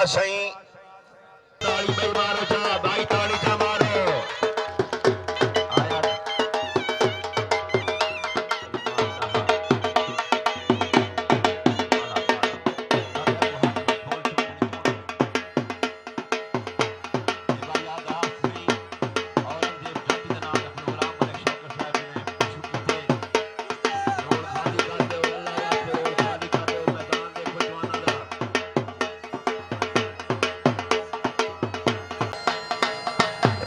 आवाज सही ताली भाई मारो जा भाई ताली जा मारो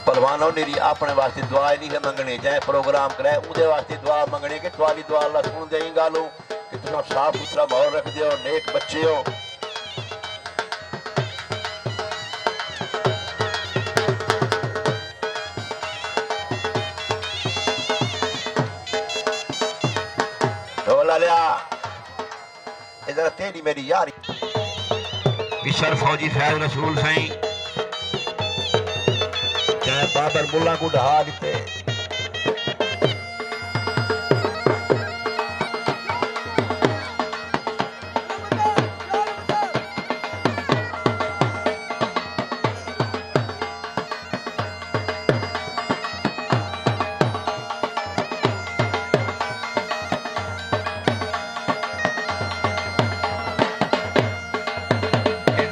पहलवानों ने अपने वास्ते दुआ नहीं है मंगने चाहे प्रोग्राम कराए उनके वास्ते दुआ मंगने कि तुम्हारी दुआ अल्लाह सुन दे गालों कि तुम साफ सुथरा माहौल रख दो नेक बच्चे हो ढोला लिया इधर तेरी मेरी यारी विशर फौजी फैज रसूल साईं बाबर मुल्ला को ढहा दिते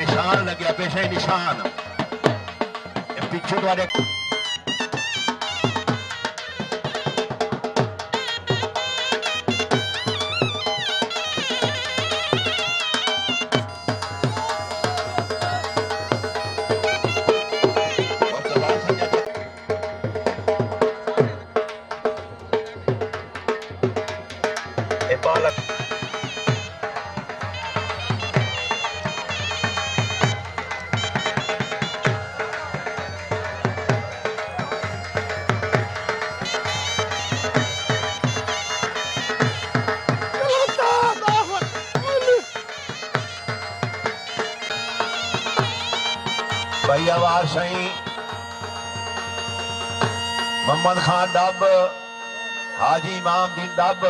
निशान लगे पेशे निशान पिछू द्वारे भाई आवाज सही मोहम्मद खान डब हाजी इमामदीन डब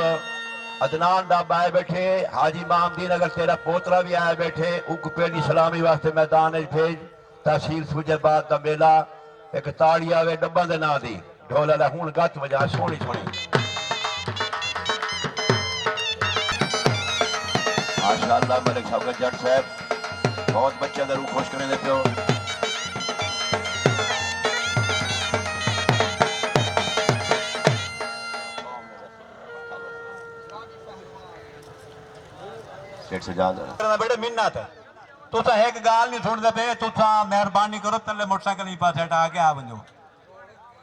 अदनान डब आए बैठे हाजी इमामदीन अगर तेरा पोतरा भी आए बैठे उक पेड़ी सलामी वास्ते मैदान भेज तहसील सुजरबाद का मेला एक ताड़ी आवे डब्बा दे ना दी ढोल ला हूं गत वजा सोहनी सोहनी माशाअल्लाह मलिक साहब जट साहब बहुत बच्चे का रूह खुश करने दे पियो बेटे मिन्नत तुसा एक गाल नहीं सुनते पे तुसा मेहरबानी करो तले मोटरसाइकिल नहीं पास हटा के आ वजो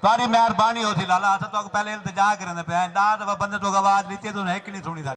तारी मेहरबानी होती लाला अस तो पहले इल्तिजा करने पे बंदे तो आवाज लीती तू एक नहीं सुनी था।